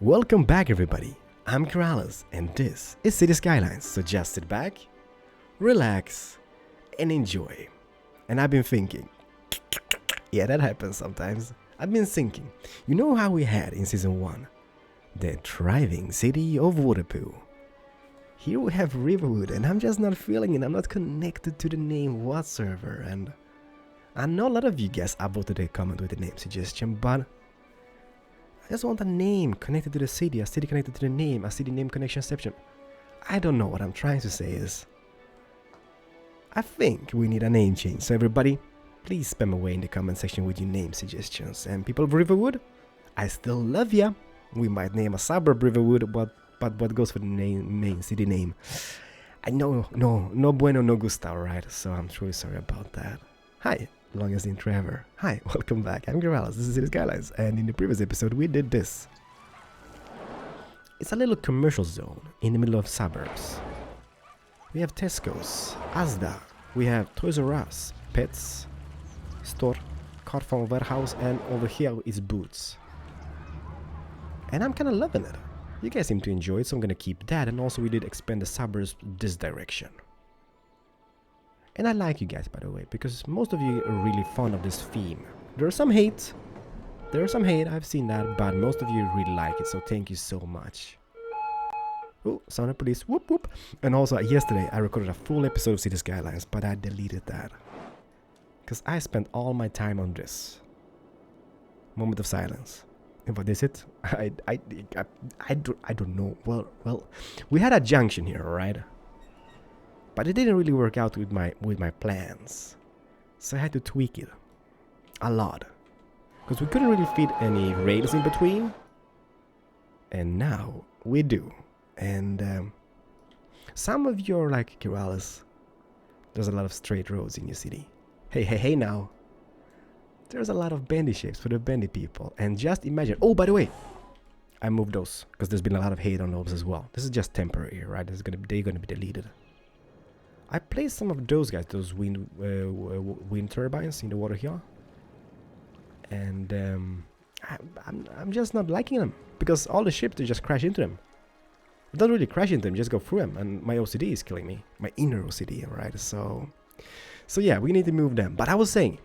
Welcome back, everybody. I'm Keralis, and this is City Skylines. So just sit back, relax, and enjoy. And I've been thinking. Yeah, that happens sometimes. I've been thinking. You know how we had in Season 1? The thriving city of Waterpoo. Here we have Riverwood, and I'm just not feeling it. I'm not connected to the name whatsoever. And I know a lot of you guys upvoted a comment with the name suggestion, but I just want a name connected to the city, a city connected to the name, a city name connectionception. I don't know. What I'm trying to say is, I think we need a name change. So everybody, please spam away in the comment section with your name suggestions. And people of Riverwood, I still love ya. We might name a suburb Riverwood, but what goes for the main city name? I know, no bueno, no gusta, right? So I'm truly sorry about that. Hi, longest intro ever. Hi, welcome back. I'm Keralis. This is City Skylines, and in the previous episode we did this. It's a little commercial zone in the middle of suburbs. We have Tesco's, Asda, we have Toys R Us, Pets, Store, Car Farm Warehouse, and over here is Boots. And I'm kinda loving it. You guys seem to enjoy it, so I'm gonna keep that, and also we did expand the suburbs this direction. And I like you guys, by the way, because most of you are really fond of this theme. There's some hate, I've seen that, but most of you really like it, so thank you so much. Oh, sound of police, whoop whoop. And also yesterday I recorded a full episode of City Skylines, but I deleted that. Because I spent all my time on this. Moment of silence. And what is it? I don't know. Well, we had a junction here, right? But it didn't really work out with my plans. So I had to tweak it a lot. Because we couldn't really fit any rails in between. And now we do. And some of you are like, Keralis, there's a lot of straight roads in your city. Hey now. There's a lot of bendy shapes for the bendy people. And just imagine. Oh, by the way, I moved those because there's been a lot of hate on those as well. This is just temporary, right? They're gonna be deleted. I placed some of those guys, those wind turbines in the water here. And I'm just not liking them because all the ships, they just crash into them. I don't really crash into them, just go through them. And my OCD is killing me. My inner OCD, right? So yeah, we need to move them. But I was saying,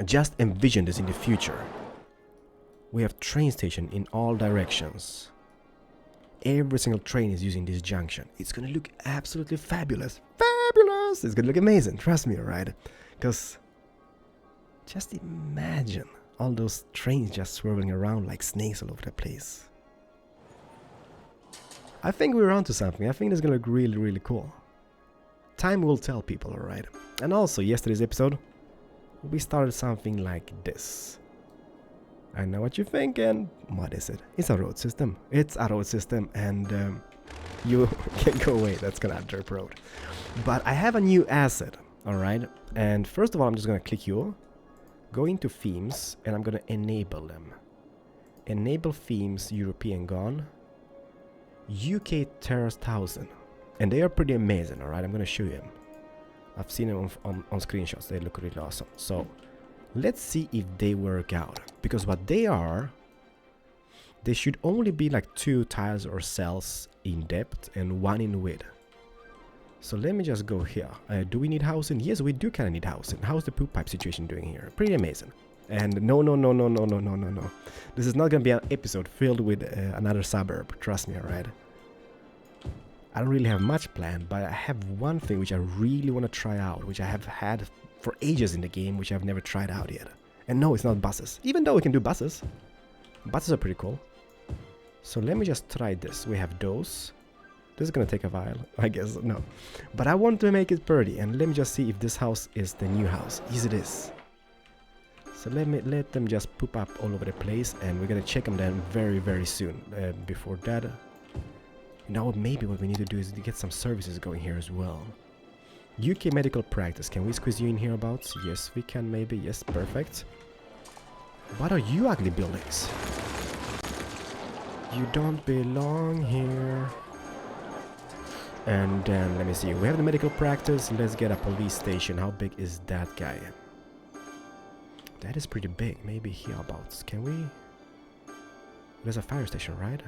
just envision this in the future. We have train station in all directions. Every single train is using this junction. It's gonna look absolutely fabulous. Fabulous! It's gonna look amazing, trust me, right? Because just imagine all those trains just swirling around like snakes all over the place. I think we're onto something. I think it's gonna look really, really cool. Time will tell, people, alright? And also, yesterday's episode, we started something like this. I know what you're thinking. What is it? It's a road system. It's a road system, and you can go away. That's gonna dirt road. But I have a new asset, alright? And first of all, I'm just gonna click here, go into themes, and I'm gonna enable them. Enable themes, European gone, UK Terrace 1000, and they are pretty amazing. Alright, I'm gonna show you them. I've seen them on screenshots. They look really awesome. So let's see if they work out. Because what they are, they should only be like 2 tiles or cells in depth and 1 in width. So let me just go here. Do we need housing? Yes, we do kind of need housing. How's the poop pipe situation doing here? Pretty amazing. And no. This is not going to be an episode filled with another suburb. Trust me, alright? I don't really have much planned, but I have one thing which I really want to try out, which I have had for ages in the game, which I've never tried out yet. And no, it's not buses. Even though we can do buses. Buses are pretty cool. So let me just try this. We have those. This is going to take a while, I guess. No. But I want to make it pretty. And let me just see if this house is the new house. Yes, it is. So let them just poop up all over the place. And we're going to check them then very, very soon. Before that, now maybe what we need to do is to get some services going here as well. UK medical practice. Can we squeeze you in here abouts? Yes, we can maybe. Yes, perfect. What are you ugly buildings? You don't belong here. And then, let me see. We have the medical practice. Let's get a police station. How big is that guy? That is pretty big. Maybe hereabouts. Can we? There's a fire station, right?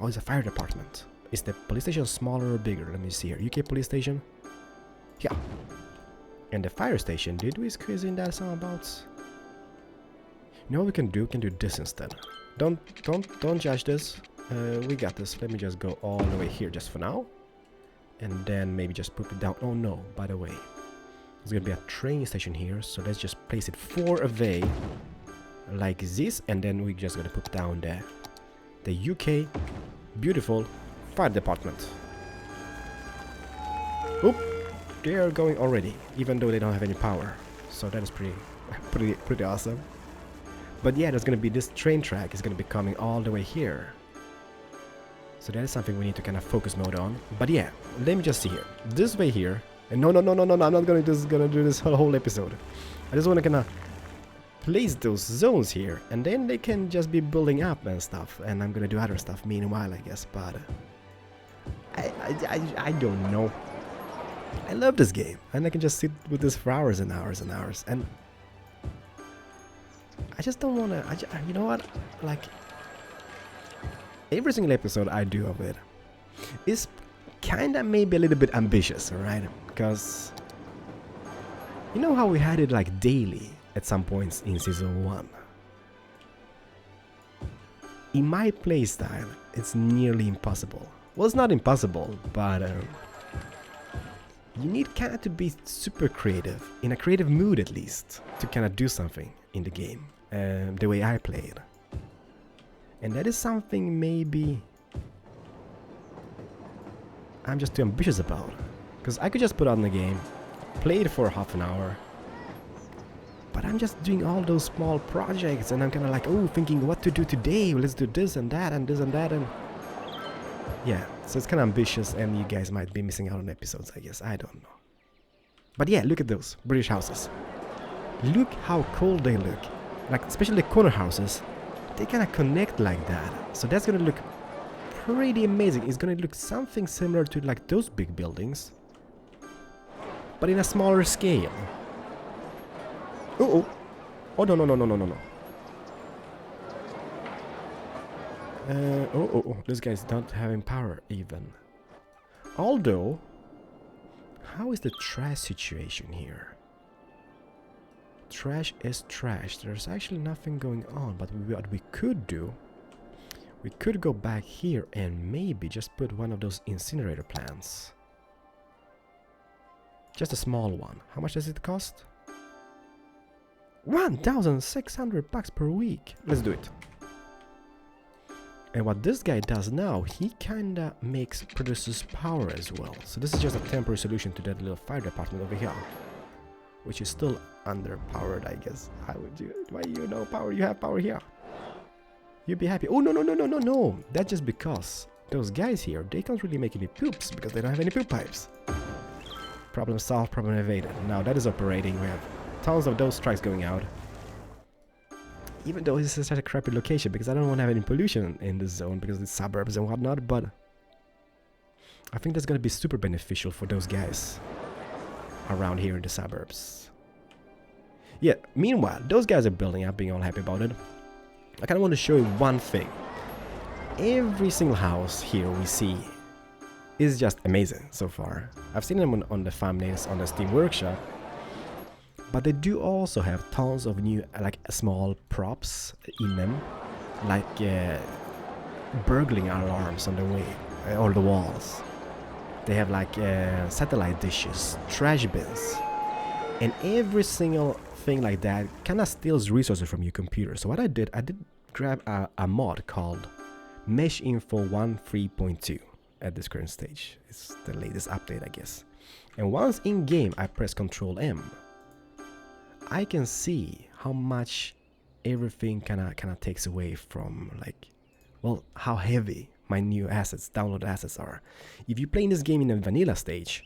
Oh, it's a fire department. Is the police station smaller or bigger? Let me see here. UK police station? Yeah. And the fire station, did we squeeze in that somewhat? You know what we can do? We can do this instead. Don't judge this. We got this. Let me just go all the way here just for now. And then maybe just put it down. Oh no, by the way. There's gonna be a train station here. So let's just place it far away. Like this. And then we're just gonna put down the UK beautiful fire department. Oop. They are going already. Even though they don't have any power. So that is pretty awesome. But yeah, there's gonna be this train track is gonna be coming all the way here. So that is something we need to kind of focus mode on. But yeah, let me just see here. This way here. And no, I'm not gonna do this whole episode. I just wanna kinda place those zones here. And then they can just be building up and stuff. And I'm gonna do other stuff meanwhile, I guess. But I don't know. I love this game. And I can just sit with this for hours and hours and hours. And I just don't wanna, you know what? Like, every single episode I do of it is kinda maybe a little bit ambitious, alright? Because you know how we had it like daily at some points in season 1? In my playstyle, it's nearly impossible. Well, it's not impossible, but you need kinda to be super creative, in a creative mood at least, to kinda do something in the game, the way I play it. And that is something maybe I'm just too ambitious about. Because I could just put on the game, play it for half an hour. But I'm just doing all those small projects and I'm kind of like, oh, thinking what to do today. Let's do this and that and this and that. And yeah, so it's kind of ambitious and you guys might be missing out on episodes, I guess. I don't know. But yeah, look at those British houses. Look how cool they look. Like, especially the corner houses. They kind of connect like that, so that's gonna look pretty amazing. It's gonna look something similar to like those big buildings, but in a smaller scale. Oh no. These guys don't have power even. Although, how is the trash situation here? Trash is trash. There's actually nothing going on, but what we could do, we could go back here and maybe just put one of those incinerator plants. Just a small one. How much does it cost? 1,600 bucks per week. Let's do it. And what this guy does now, he kinda produces power as well. So this is just a temporary solution to that little fire department over here, which is still underpowered, I guess. How would you? Why you know power? You have power here. You'd be happy. Oh no! That's just because those guys here, they can't really make any poops because they don't have any poop pipes. Problem solved. Problem evaded. Now that is operating. We have tons of those trucks going out. Even though this is such a crappy location because I don't want to have any pollution in this zone because it's suburbs and whatnot. But I think that's gonna be super beneficial for those guys around here in the suburbs. Yeah, meanwhile, those guys are building up, being all happy about it. I kind of want to show you one thing. Every single house here we see is just amazing so far. I've seen them on the thumbnails on the Steam Workshop. But they do also have tons of new, like, small props in them. Like burgling alarms on the way, or the walls. They have like satellite dishes, trash bins, and every single thing like that kind of steals resources from your computer. So what I did grab a mod called Mesh Info 1.3.2 at this current stage. It's the latest update, I guess. And once in game I press Ctrl M, I can see how much everything kind of takes away from, like, well, how heavy my new assets, download assets are. If you're playing this game in a vanilla stage,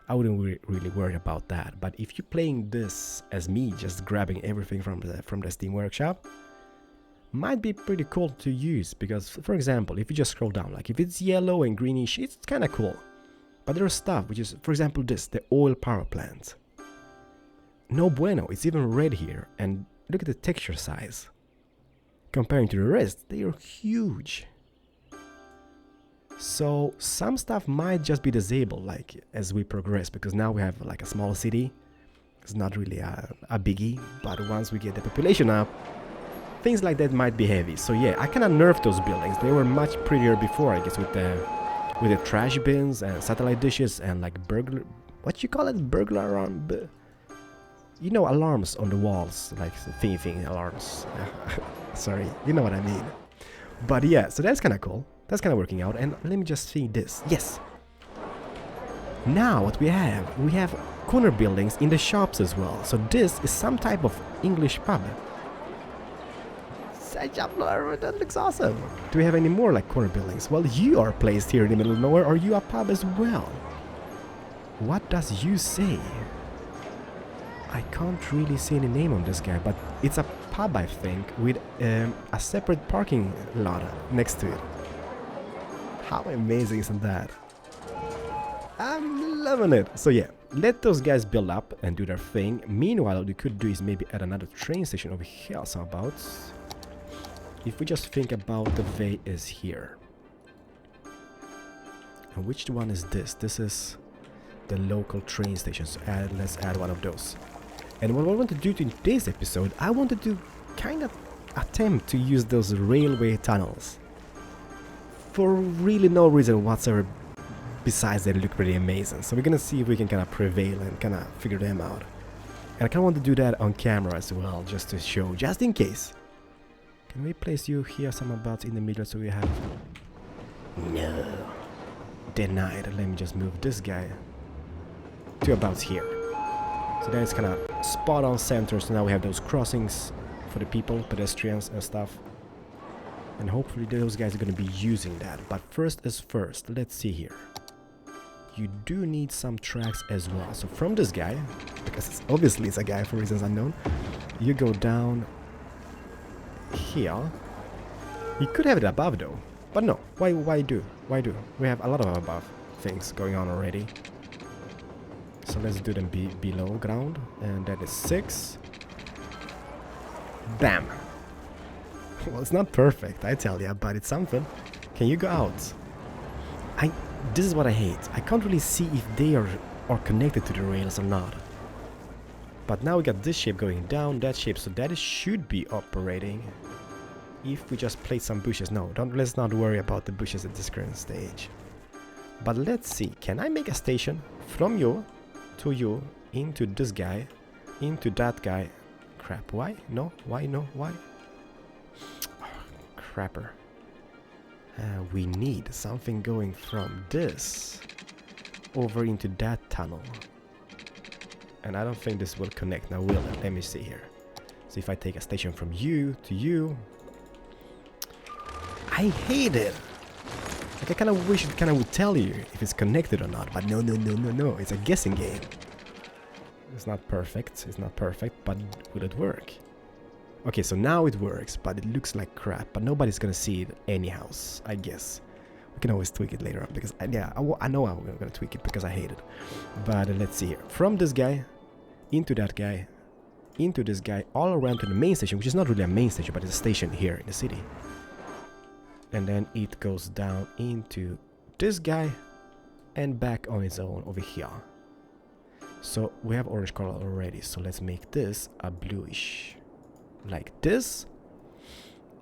I wouldn't really worry about that. But if you're playing this as me, just grabbing everything from the Steam Workshop, might be pretty cool to use. Because, for example, if you just scroll down, like if it's yellow and greenish, it's kind of cool. But there's stuff which is, for example, the oil power plant. No bueno, it's even red here. And look at the texture size. Comparing to the rest, they are huge. So some stuff might just be disabled like as we progress, because now we have like a small city. It's not really a biggie, but once we get the population up, things like that might be heavy. So yeah, I kind of nerfed those buildings. They were much prettier before, I guess, with the trash bins and satellite dishes and like burglar, what you call it, burglar alarm, you know, alarms on the walls, like thingy alarms. Sorry, you know what I mean. But yeah, so that's kind of cool. That's kind of working out. And let me just see this. Yes. Now what we have corner buildings in the shops as well. So this is some type of English pub. That looks awesome. Do we have any more like corner buildings? Well, you are placed here in the middle of nowhere. Are you a pub as well? What does you say? I can't really see any name on this guy, but it's a pub, I think, with a separate parking lot next to it. How amazing isn't that? I'm loving it. So yeah, let those guys build up and do their thing. Meanwhile, what we could do is maybe add another train station over here. So about, if we just think about the way is here. And which one is this? This is the local train station. So let's add one of those. And what I want to do in today's episode, I wanted to kind of attempt to use those railway tunnels. For really no reason whatsoever, besides they look pretty amazing. So we're gonna see if we can kind of prevail and kind of figure them out. And I kind of want to do that on camera as well, just to show, just in case. Can we place you here some about in the middle so we have... No. Denied. Let me just move this guy to about here. So that is kind of spot on center. So now we have those crossings for the people, pedestrians and stuff. And hopefully those guys are going to be using that. But first is first. Let's see here. You do need some tracks as well. So from this guy, because obviously it's a guy for reasons unknown, you go down here. You could have it above though. But no. Why do? We have a lot of above things going on already. So let's do them below ground. And that is 6. Bam. Well, it's not perfect, I tell ya, but it's something. Can you go out? This is what I hate. I can't really see if they are connected to the rails or not. But now we got this shape going down, that shape, so that should be operating. If we just place some bushes. No, let's not worry about the bushes at this current stage. But let's see, can I make a station from you to you, into this guy, into that guy? Crap, why? No, why? No, why? Crapper. We need something going from this over into that tunnel. And I don't think this will connect. Now will it? Let me see here. So if I take a station from you to you. I hate it. Like I kind of wish it kind of would tell you if it's connected or not. But no. It's a guessing game. It's not perfect. It's not perfect. But will it work? Okay, so now it works, but it looks like crap. But nobody's gonna see it anyhow, I guess. We can always tweak it later on, because I know I'm gonna tweak it because I hate it. But let's see here. From this guy, into that guy, into this guy, all around to the main station, which is not really a main station, but it's a station here in the city. And then it goes down into this guy, and back on its own over here. So we have orange color already, so let's make this a bluish. Like this,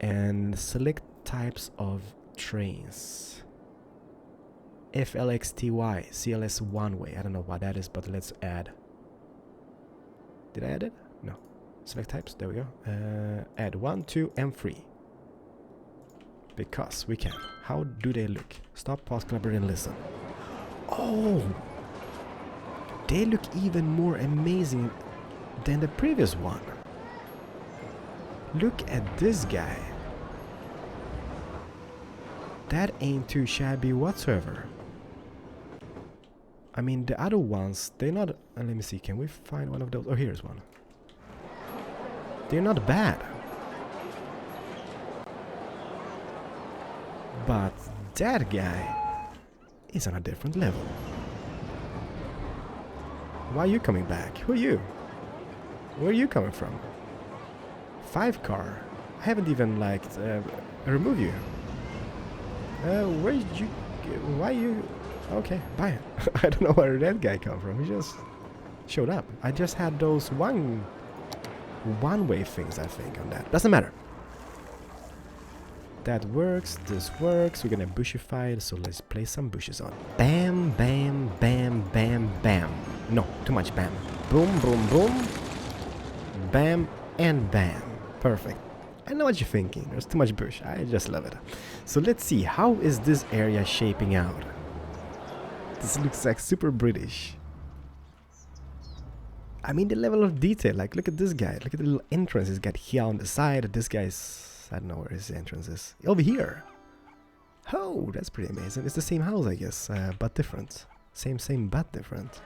and select types of trains. FLXTY, CLS one way. I don't know what that is, but let's add. Did I add it? No. Select types. There we go. Add 1, 2, and 3. Because we can. How do they look? Stop, pause, collaborate, and listen. Oh! They look even more amazing than the previous one. Look at this guy. That ain't too shabby whatsoever. I mean, the other ones, they're not... let me see, can we find one of those? Oh, here's one. They're not bad. But that guy is on a different level. Why are you coming back? Who are you? Where are you coming from? 5 car. I haven't even like remove you. Where did you? Why you? Okay, bye. I don't know where that guy come from. He just showed up. I just had those one-way things, I think, on that. Doesn't matter. That works. This works. We're gonna bushify it, so let's place some bushes on. Bam, bam, bam, bam, bam. No, too much bam. Boom, boom, boom. Bam and bam. Perfect. I know what you're thinking. There's too much bush. I just love it. So let's see. How is this area shaping out? This looks like super British. I mean, the level of detail. Like, look at this guy. Look at the little entrance he's got here on the side. This guy's... I don't know where his entrance is. Over here. Oh, that's pretty amazing. It's the same house, I guess, but different. Same, but different.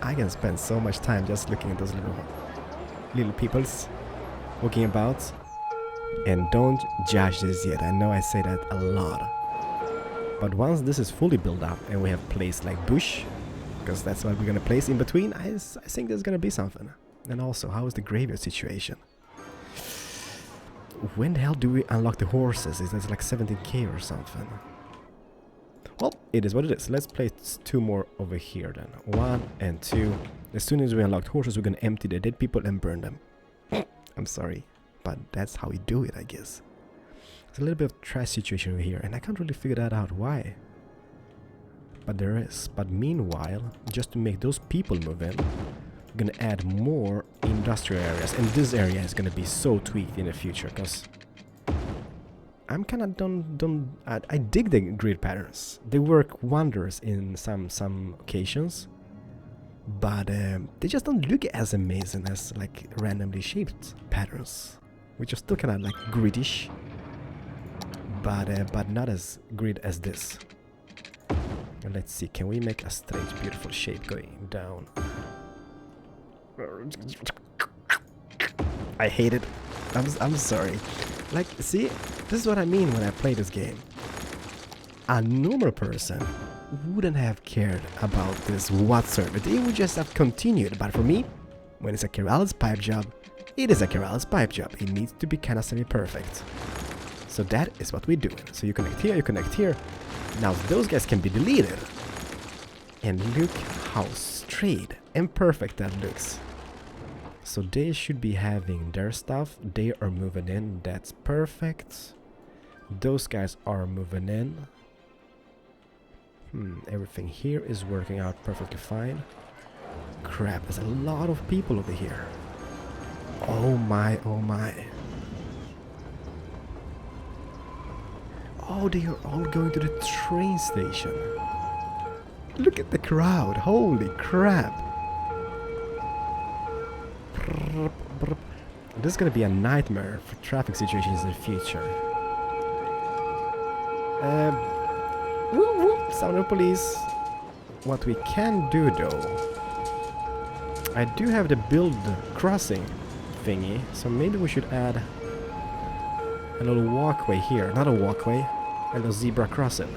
I can spend so much time just looking at those little peoples walking about. And don't judge this yet. I know I say that a lot. But once this is fully built up and we have placed like bush, because that's what we're gonna place in between, I think there's gonna be something. And also, how is the graveyard situation? When the hell do we unlock the horses? Is that like 17k or something? Well, it is what it is. Let's place 2 more over here then. 1 and 2. As soon as we unlock horses, we're gonna empty the dead people and burn them. I'm sorry, but that's how we do it, I guess. There's a little bit of trash situation over here, and I can't really figure that out why. But there is. But meanwhile, just to make those people move in, we're gonna add more industrial areas, and this area is gonna be so tweaked in the future, because I'm kind of I dig the grid patterns. They work wonders in some occasions, but they just don't look as amazing as like randomly shaped patterns, which are still kind of like gridish, but not as grid as this. And let's see, can we make a straight, beautiful shape going down? I hate it. I'm sorry. Like, see, this is what I mean when I play this game. A normal person wouldn't have cared about this whatsoever. They would just have continued. But for me, when it's a Keralis pipe job, it is a Keralis pipe job. It needs to be kind of semi-perfect. So that is what we're doing. So you connect here, you connect here. Now those guys can be deleted. And look how straight and perfect that looks. So they should be having their stuff. They are moving in. That's perfect. Those guys are moving in. Everything here is working out perfectly fine. Crap, there's a lot of people over here. Oh my, oh my. Oh, they are all going to the train station. Look at the crowd. Holy crap. This is gonna be a nightmare for traffic situations in the future. Sound of police. What we can do though, I do have the build crossing thingy, so maybe we should add a little walkway here. Not a walkway, a little zebra crossing.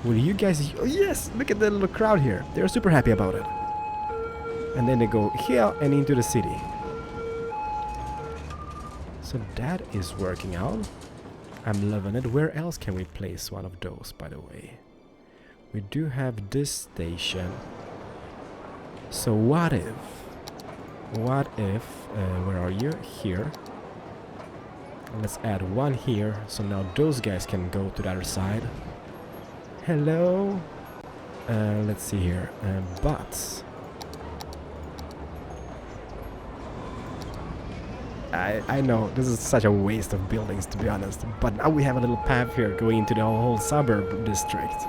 Will you guys... Oh yes! Look at the little crowd here. They're super happy about it. And then they go here and into the city. So that is working out. I'm loving it. Where else can we place one of those, by the way? We do have this station. So what if... where are you? Here. Let's add one here, so now those guys can go to the other side. Hello? Let's see here. But... I know, this is such a waste of buildings, to be honest. But now we have a little path here going into the whole suburb district.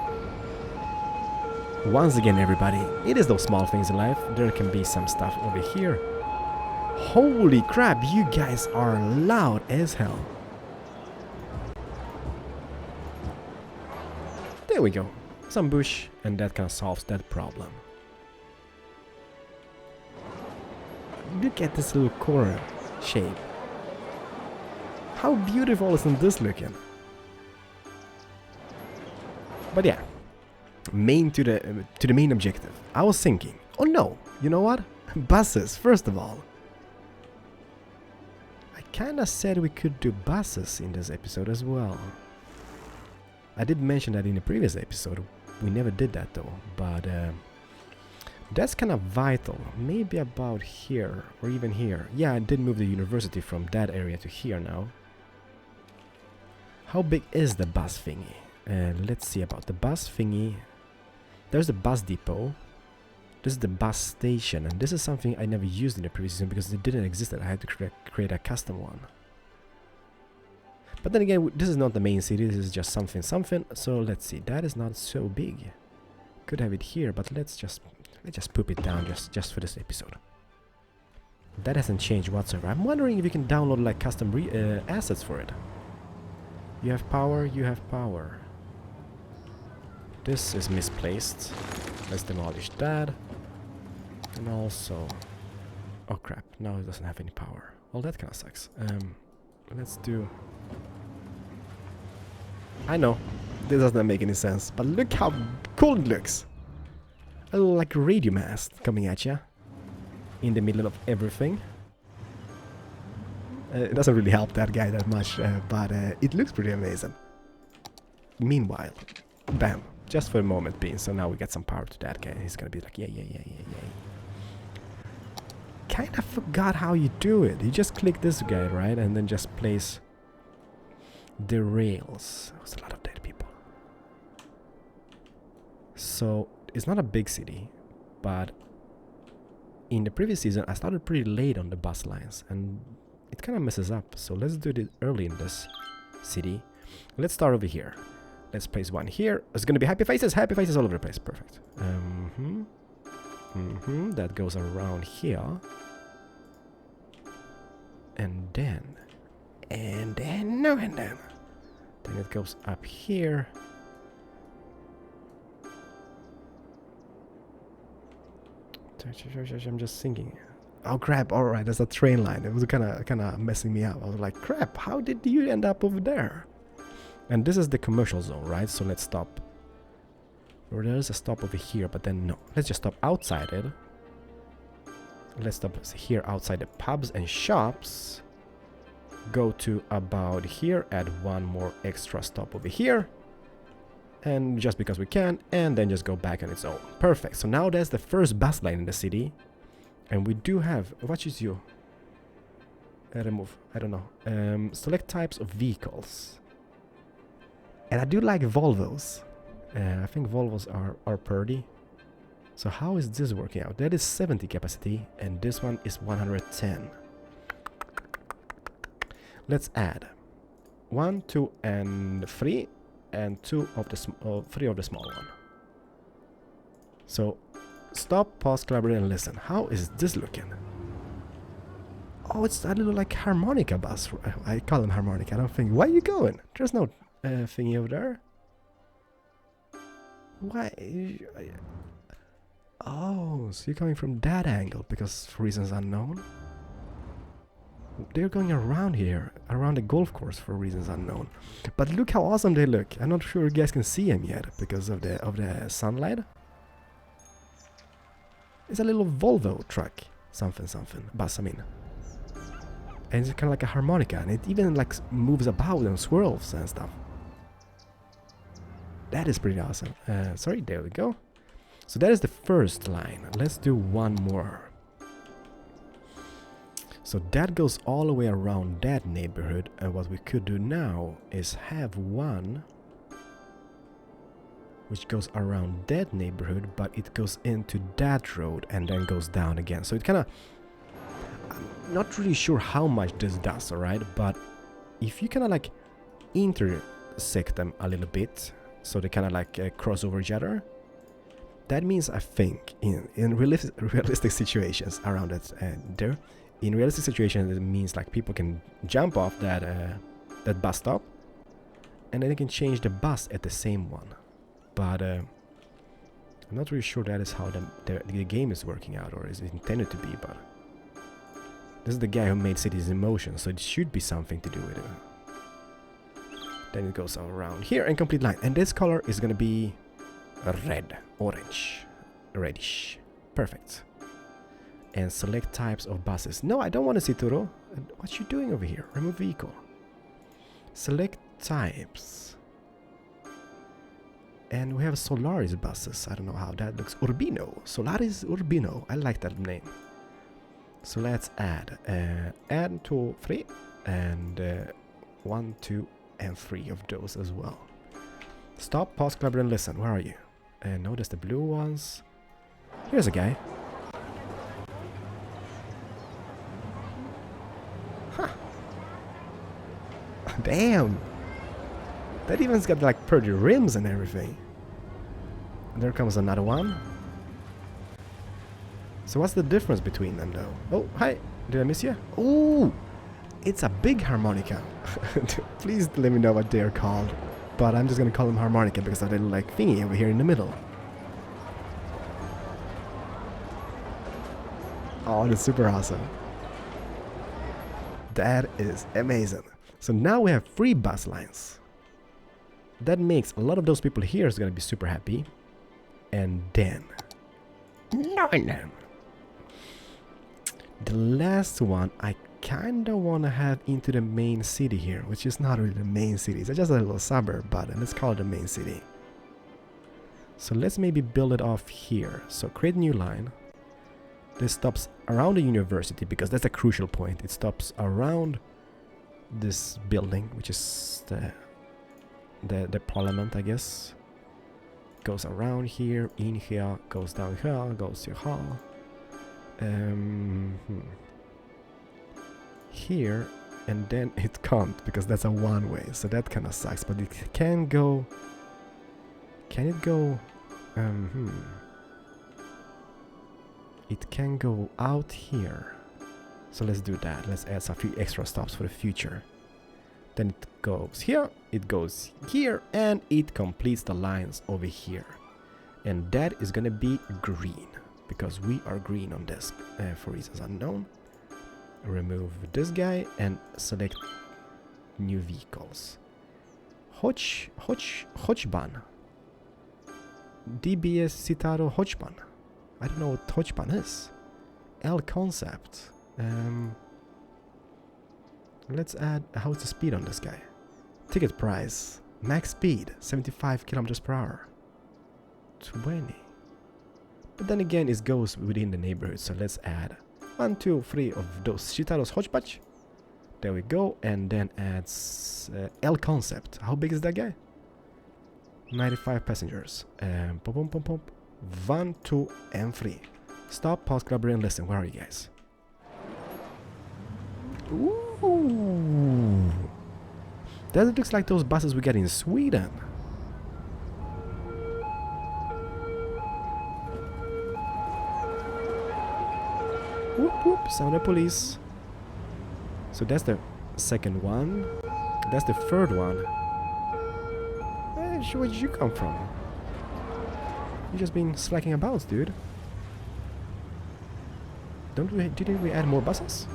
Once again, everybody, it is those small things in life. There can be some stuff over here. Holy crap, you guys are loud as hell. There we go. Some bush, and that kind of solves that problem. Look at this little corner shape. How beautiful isn't this looking? But yeah, to the main objective. I was thinking, oh no, you know what? Buses, first of all. kinda said we could do buses in this episode as well. I did mention that in the previous episode. We never did that though, but that's kind of vital. Maybe about here or even here. Yeah, I did move the university from that area to here now. How big is the bus thingy? Let's see about the bus thingy. There's the bus depot. This is the bus station, and this is something I never used in the previous season because it didn't exist. I had to create a custom one. But then again, this is not the main city. This is just something. So let's see. That is not so big. Could have it here, but let's just poop it down just for this episode. That hasn't changed whatsoever. I'm wondering if you can download like custom assets for it. You have power. You have power. This is misplaced. Let's demolish that. And also... Oh crap, now it doesn't have any power. Well, that kind of sucks. Let's do... I know, this doesn't make any sense, but look how cool it looks! A little like radio mast coming at ya. In the middle of everything. It doesn't really help that guy that much, but it looks pretty amazing. Meanwhile, bam. Just for a moment being, so now we get some power to that guy. He's gonna be like, yeah. Kinda forgot how you do it. You just click this guy, right? And then just place the rails. There's a lot of dead people. So, it's not a big city, but in the previous season, I started pretty late on the bus lines, and it kinda messes up. So let's do it early in this city. Let's start over here. Let's place one here. It's gonna be happy faces all over the place. Perfect. That goes around here. And then. Then it goes up here. I'm just thinking. Oh crap! All right, that's a train line. It was kind of messing me up. I was like, crap! How did you end up over there? And this is the commercial zone, right? So let's stop. Or there's a stop over here, but then no. Let's just stop outside it. Let's stop here outside the pubs and shops. Go to about here, add one more extra stop over here. And just because we can, and then just go back on its own. Perfect. So now there's the first bus line in the city. And we do have, what is you? Remove, I don't know. Select types of vehicles. And I do like Volvos. I think Volvos are pretty. So how is this working out? That is 70 capacity, and this one is 110. Let's add 1, 2, and 3, and 3 of the small one. So stop, pause, collaborate, and listen. How is this looking? Oh, it's a little like harmonica bus. I call them harmonica. I don't think. Where are you going? There's no thingy over there. Why? Oh, so you're coming from that angle because for reasons unknown. They're going around here, around the golf course for reasons unknown. But look how awesome they look. I'm not sure you guys can see them yet because of the sunlight. It's a little Volvo truck, something, bus, I mean. And it's kind of like a harmonica, and it even like moves about and swirls and stuff. That is pretty awesome. Sorry, there we go. So that is the first line. Let's do one more. So that goes all the way around that neighborhood, and what we could do now is have one which goes around that neighborhood, but it goes into that road and then goes down again. So it kind of... I'm not really sure how much this does, alright? But if you kind of like intersect them a little bit, so they kind of like cross over each other, that means, I think, in realistic situations around it there, in realistic situations it means like people can jump off that bus stop, and then they can change the bus at the same one. But I'm not really sure that is how the game is working out, or is it intended to be, but this is the guy who made Cities in Motion, so it should be something to do with it. Then it goes around here and complete line, and this color is gonna be red, orange, reddish. Perfect. And select types of buses. No, I don't want to see Turo. What you doing over here? Remove vehicle. Select types. And we have Solaris buses. I don't know how that looks. Urbino. Solaris Urbino. I like that name. So let's add. Add 2, 3. And 1, 2, and 3 of those as well. Stop, pause, collaborate, and listen. Where are you? Notice the blue ones. Here's a guy. Huh. Damn. That even's got like pretty rims and everything. And there comes another one. So what's the difference between them though? Oh, hi. Did I miss you? Oh, it's a big harmonica. Please let me know what they're called. But I'm just gonna call them harmonica because of the little like thingy over here in the middle. Oh, that's super awesome. That is amazing. So now we have 3 bus lines. That makes a lot of those people here is gonna be super happy. And then the last one I kinda wanna have into the main city here, which is not really the main city. It's just a little suburb, but let's call it the main city. So let's maybe build it off here. So create a new line. This stops around the university because that's a crucial point. It stops around this building, which is the parliament, I guess. Goes around here, in here, goes down here, goes to hall. Here, and then it can't because that's a one-way, so that kind of sucks. But it can go. Can it go? It can go out here. So let's do that. Let's add a few extra stops for the future. Then it goes here, it goes here, and it completes the lines over here. And that is gonna be green because we are green on this for reasons unknown. Remove this guy and select new vehicles. Hodgebahn. DBS Citaro Hodgebahn. I don't know what Hodgebahn is. L concept. Let's add. How's the speed on this guy? Ticket price. Max speed 75 kilometers per hour. 20. But then again, it goes within the neighborhood. So let's add 1, 2, 3 of those Citaros Hodgebahn. There we go. And then adds L concept. How big is that guy? 95 passengers. Pop, pop, pop, pop. 1, 2, and 3. Stop, pause, collaborate, and listen. Where are you guys? Ooh. That looks like those buses we get in Sweden. Whoop whoop, sound of police. So that's the second one. That's the third one. Where did you come from? You just been slacking about, dude. Didn't we add more buses?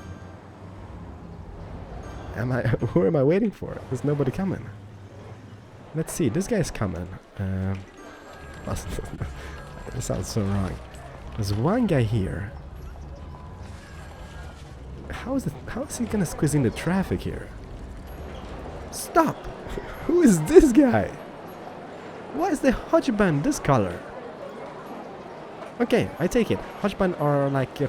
Who am I waiting for? There's nobody coming. Let's see, this guy's coming. That sounds so wrong. There's one guy here. How is he gonna squeeze in the traffic here? Stop! Who is this guy? Why is the Hodgebahn this color? Okay, I take it. Hodgebahn are like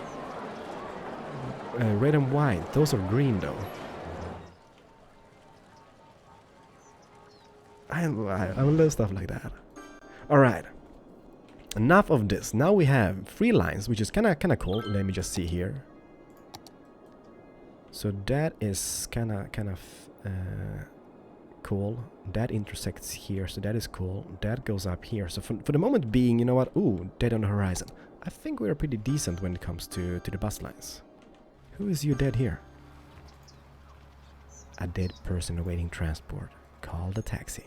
red and white. Those are green though. I love stuff like that. Alright. Enough of this. Now we have 3 lines, which is kinda cool. Let me just see here. So that is kind of cool. That intersects here, so that is cool. That goes up here. So for the moment being, you know what? Ooh, dead on the horizon. I think we're pretty decent when it comes to the bus lines. Who is you dead here? A dead person awaiting transport. Call the taxi.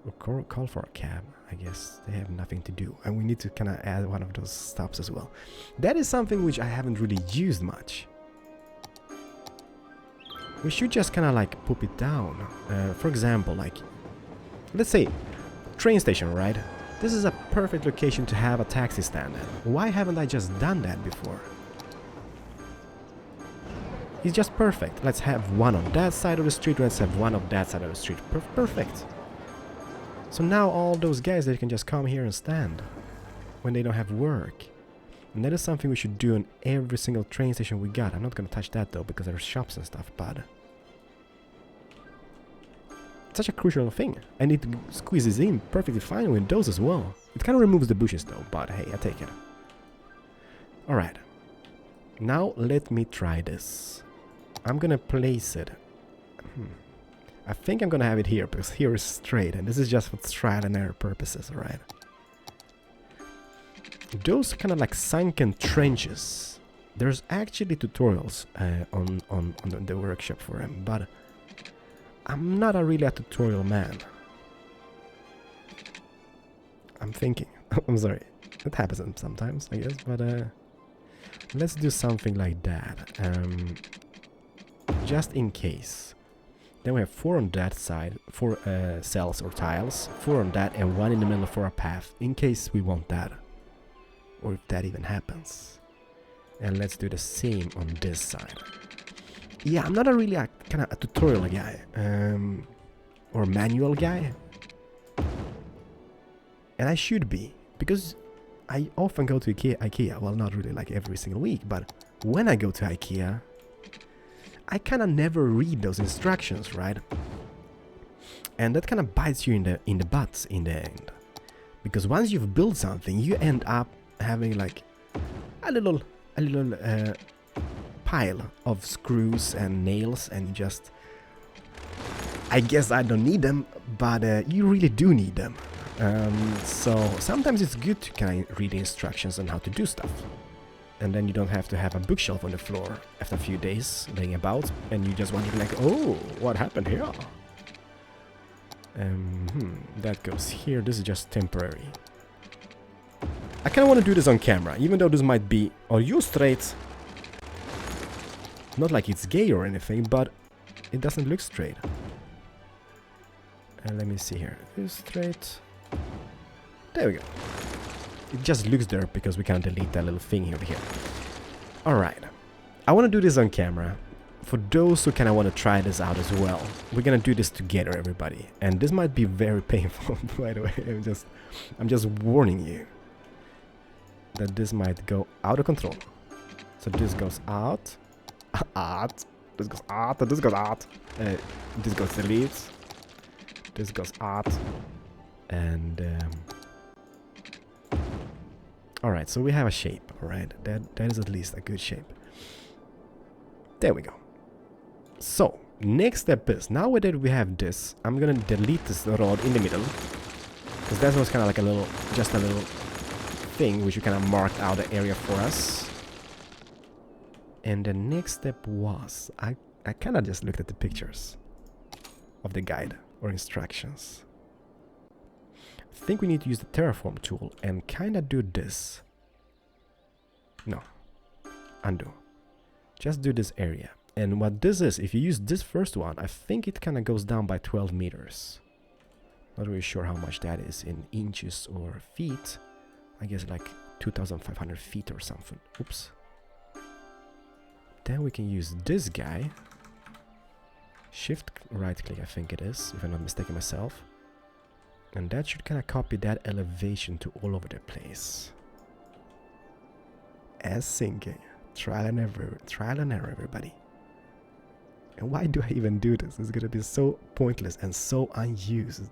Or call for a cab. I guess they have nothing to do. And we need to kind of add one of those stops as well. That is something which I haven't really used much. We should just kind of like put it down. For example, like, let's say, train station, right? This is a perfect location to have a taxi stand in. Why haven't I just done that before? It's just perfect. Let's have one on that side of the street, let's have one on that side of the street. Perfect. So now all those guys, they can just come here and stand when they don't have work. And that is something we should do on every single train station we got. I'm not gonna touch that though, because there's shops and stuff, but it's such a crucial thing. And it squeezes in perfectly fine with those as well. It kind of removes the bushes though, but hey, I take it. Alright. Now let me try this. I'm gonna place it. I think I'm gonna have it here, because here is straight, and this is just for trial and error purposes, alright? Those kind of like sunken trenches. There's actually tutorials on the workshop for them, but I'm not really a tutorial man. I'm thinking. I'm sorry. It happens sometimes, I guess, but let's do something like that. Just in case. Then we have 4 on that side, 4 cells or tiles, 4 on that, and 1 in the middle for a path, in case we want that. Or if that even happens. And let's do the same on this side. Yeah, I'm not a really kind of a tutorial guy. Or manual guy. And I should be. Because I often go to IKEA. Well, not really like every single week. But when I go to IKEA, I kind of never read those instructions, right? And that kind of bites you in the butt in the end. Because once you've built something, you end up having like a little pile of screws and nails, and just, I guess I don't need them, but you really do need them. So sometimes it's good to kind of read the instructions on how to do stuff, and then you don't have to have a bookshelf on the floor after a few days laying about, and you just want to be like, oh, what happened here? That goes here. This is just temporary. I kind of want to do this on camera, even though this might be, oh, you straight. Not like it's gay or anything, but it doesn't look straight. And let me see here. You straight. There we go. It just looks there because we can't delete that little thing over here. Alright. I want to do this on camera. For those who kind of want to try this out as well. We're gonna do this together, everybody. And this might be very painful, by the way. I'm just warning you that this might go out of control. So this goes out. Out. This goes out. This goes out. This goes delete. This goes out. And alright, so we have a shape, alright? That is at least a good shape. There we go. So, next step is, now that we have this, I'm gonna delete this rod in the middle. Because that was kind of like just a little thing which we kind of marked out the area for us. And the next step was, I kind of just looked at the pictures of the guide or instructions. I think we need to use the terraform tool and kind of do this. No. Undo. Just do this area. And what this is, if you use this first one, I think it kind of goes down by 12 meters. Not really sure how much that is in inches or feet. I guess like 2,500 feet or something. Oops. Then we can use this guy. Shift right click, I think it is, if I'm not mistaken myself. And that should kind of copy that elevation to all over the place. As sinking. Trial and error, everybody. And why do I even do this? It's gonna be so pointless and so unused.